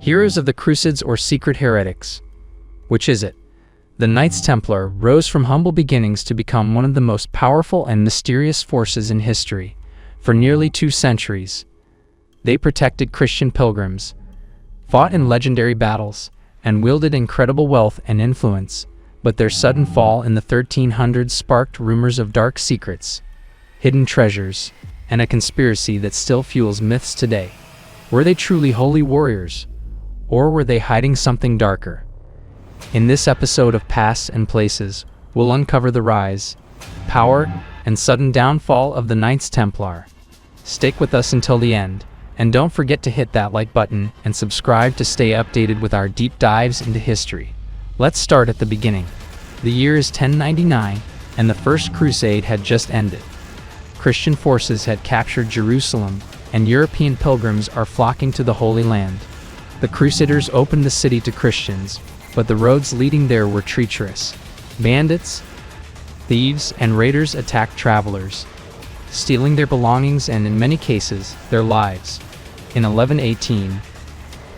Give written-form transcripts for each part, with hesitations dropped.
Heroes of the Crusades or secret heretics. Which is it? The Knights Templar rose from humble beginnings to become one of the most powerful and mysterious forces in history. For nearly 2 centuries, they protected Christian pilgrims, fought in legendary battles, and wielded incredible wealth and influence. But their sudden fall in the 1300s sparked rumors of dark secrets, hidden treasures, and a conspiracy that still fuels myths today. Were they truly holy warriors? Or were they hiding something darker? In this episode of Pasts and Places, we'll uncover the rise, power, and sudden downfall of the Knights Templar. Stick with us until the end, and don't forget to hit that like button and subscribe to stay updated with our deep dives into history. Let's start at the beginning. The year is 1099, and the First Crusade had just ended. Christian forces had captured Jerusalem, and European pilgrims are flocking to the Holy Land. The Crusaders opened the city to Christians, but the roads leading there were treacherous. Bandits, thieves, and raiders attacked travelers, stealing their belongings and, in many cases, their lives. In 1118,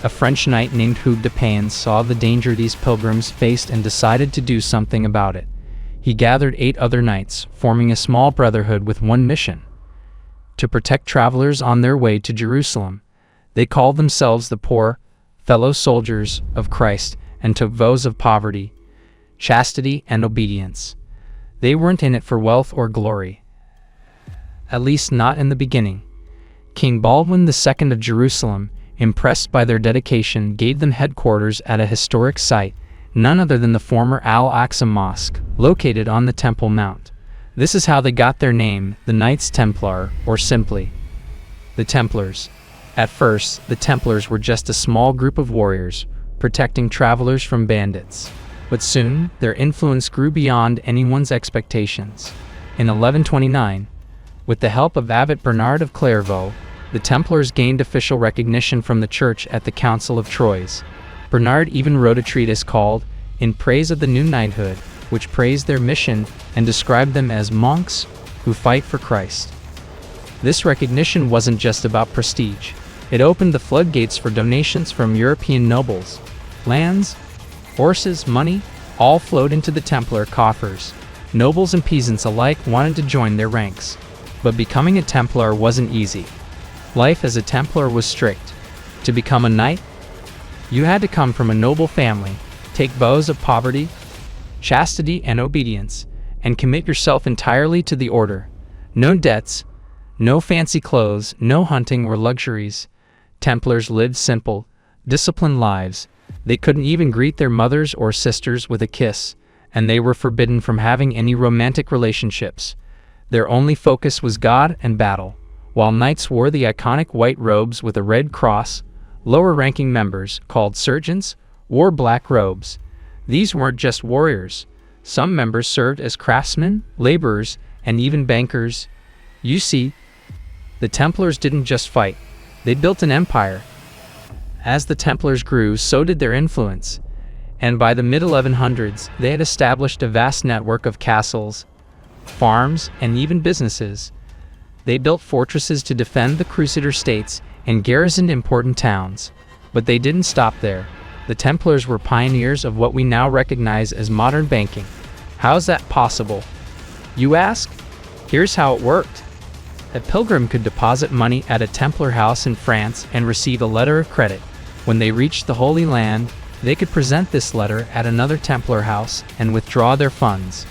a French knight named Hugues de Payens saw the danger these pilgrims faced and decided to do something about it. He gathered 8 other knights, forming a small brotherhood with one mission: to protect travelers on their way to Jerusalem. They called themselves the Poor Fellow Soldiers of Christ and took vows of poverty, chastity, and obedience. They weren't in it for wealth or glory, at least not in the beginning. King Baldwin II of Jerusalem, impressed by their dedication, gave them headquarters at a historic site, none other than the former Al-Aqsa Mosque, located on the Temple Mount. This is how they got their name, the Knights Templar, or simply, the Templars. At first, the Templars were just a small group of warriors, protecting travelers from bandits. But soon, their influence grew beyond anyone's expectations. In 1129, with the help of Abbot Bernard of Clairvaux, the Templars gained official recognition from the Church at the Council of Troyes. Bernard even wrote a treatise called In Praise of the New Knighthood, which praised their mission and described them as monks who fight for Christ. This recognition wasn't just about prestige. It opened the floodgates for donations from European nobles. Lands, horses, money, all flowed into the Templar coffers. Nobles and peasants alike wanted to join their ranks. But becoming a Templar wasn't easy. Life as a Templar was strict. To become a knight, you had to come from a noble family, take vows of poverty, chastity, and obedience, and commit yourself entirely to the order. No debts, no fancy clothes, no hunting or luxuries. Templars lived simple, disciplined lives. They couldn't even greet their mothers or sisters with a kiss, and they were forbidden from having any romantic relationships. Their only focus was God and battle. While knights wore the iconic white robes with a red cross, lower-ranking members, called sergeants, wore black robes. These weren't just warriors. Some members served as craftsmen, laborers, and even bankers. You see, the Templars didn't just fight. They built an empire. As the Templars grew, so did their influence. And by the mid-1100s, they had established a vast network of castles, farms, and even businesses. They built fortresses to defend the Crusader states and garrisoned important towns. But they didn't stop there. The Templars were pioneers of what we now recognize as modern banking. How is that possible, you ask? Here's how it worked. A pilgrim could deposit money at a Templar house in France and receive a letter of credit. When they reached the Holy Land, they could present this letter at another Templar house and withdraw their funds.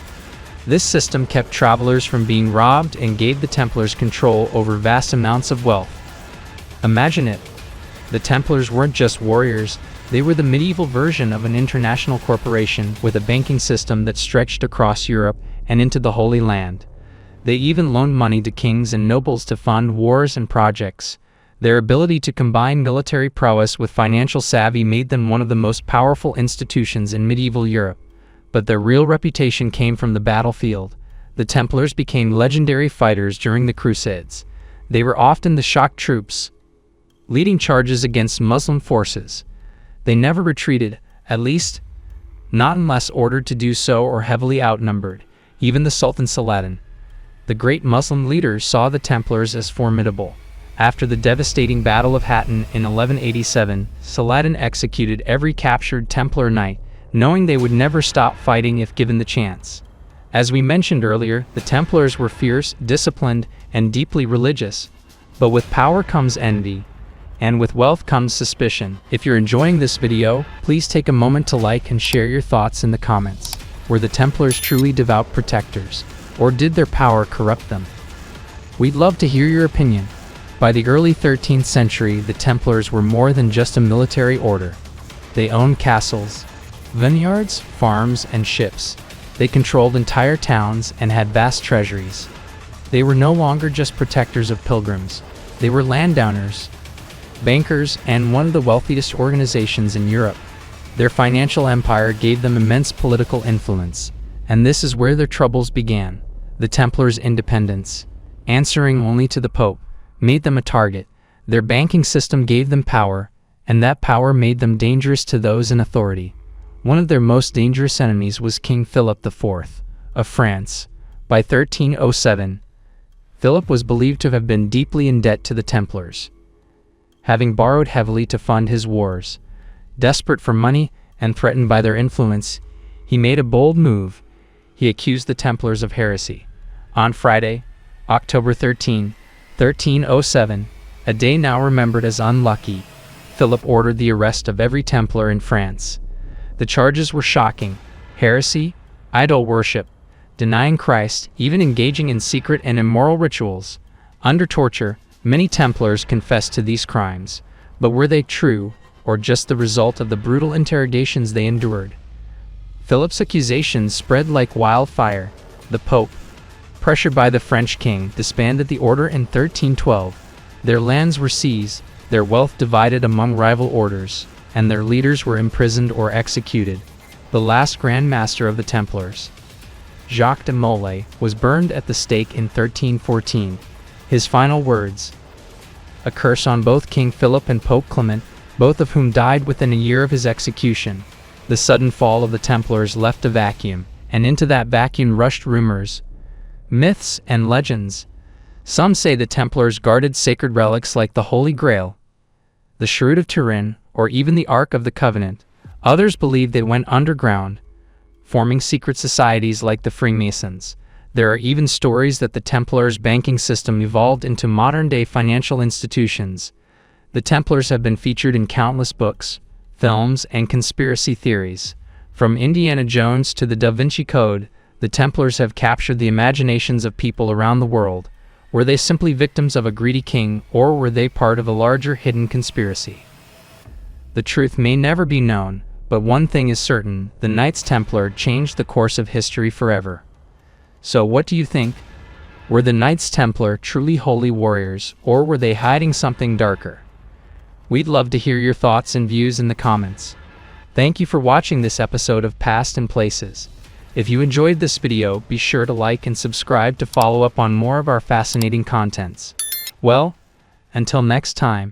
This system kept travelers from being robbed and gave the Templars control over vast amounts of wealth. Imagine it. The Templars weren't just warriors, they were the medieval version of an international corporation with a banking system that stretched across Europe and into the Holy Land. They even loaned money to kings and nobles to fund wars and projects. Their ability to combine military prowess with financial savvy made them one of the most powerful institutions in medieval Europe. But their real reputation came from the battlefield. The Templars became legendary fighters during the Crusades. They were often the shock troops, leading charges against Muslim forces. They never retreated, at least not unless ordered to do so or heavily outnumbered. Even the Sultan Saladin, the great Muslim leader, saw the Templars as formidable. After the devastating Battle of Hattin in 1187, Saladin executed every captured Templar knight, knowing they would never stop fighting if given the chance. As we mentioned earlier, the Templars were fierce, disciplined, and deeply religious. But with power comes envy, and with wealth comes suspicion. If you're enjoying this video, please take a moment to like and share your thoughts in the comments. Were the Templars truly devout protectors, or did their power corrupt them? We'd love to hear your opinion. By the early 13th century, the Templars were more than just a military order. They owned castles, vineyards, farms, and ships. They controlled entire towns and had vast treasuries. They were no longer just protectors of pilgrims. They were landowners, bankers, and one of the wealthiest organizations in Europe. Their financial empire gave them immense political influence, and this is where their troubles began. The Templars' independence, answering only to the Pope, made them a target. Their banking system gave them power, and that power made them dangerous to those in authority. One of their most dangerous enemies was King Philip IV of France. By 1307, Philip was believed to have been deeply in debt to the Templars, having borrowed heavily to fund his wars. Desperate for money and threatened by their influence, he made a bold move. He accused the Templars of heresy. On Friday, October 13, 1307, a day now remembered as unlucky, Philip ordered the arrest of every Templar in France. The charges were shocking: heresy, idol worship, denying Christ, even engaging in secret and immoral rituals. Under torture, many Templars confessed to these crimes, but were they true, or just the result of the brutal interrogations they endured? Philip's accusations spread like wildfire. The Pope, pressured by the French king, disbanded the order in 1312. Their lands were seized, their wealth divided among rival orders, and their leaders were imprisoned or executed. The last Grand Master of the Templars, Jacques de Molay, was burned at the stake in 1314. His final words: a curse on both King Philip and Pope Clement, both of whom died within a year of his execution. The sudden fall of the Templars left a vacuum, and into that vacuum rushed rumors, myths, and legends. Some say the Templars guarded sacred relics like the Holy Grail, the Shroud of Turin, or even the Ark of the Covenant. Others believe they went underground, forming secret societies like the Freemasons. There are even stories that the Templars' banking system evolved into modern-day financial institutions. The Templars have been featured in countless books, films, and conspiracy theories. From Indiana Jones to the Da Vinci Code, the Templars have captured the imaginations of people around the world. Were they simply victims of a greedy king, or were they part of a larger hidden conspiracy? The truth may never be known, but one thing is certain: the Knights Templar changed the course of history forever. So what do you think? Were the Knights Templar truly holy warriors, or were they hiding something darker? We'd love to hear your thoughts and views in the comments. Thank you for watching this episode of Past and Places. If you enjoyed this video, be sure to like and subscribe to follow up on more of our fascinating contents. Well, until next time.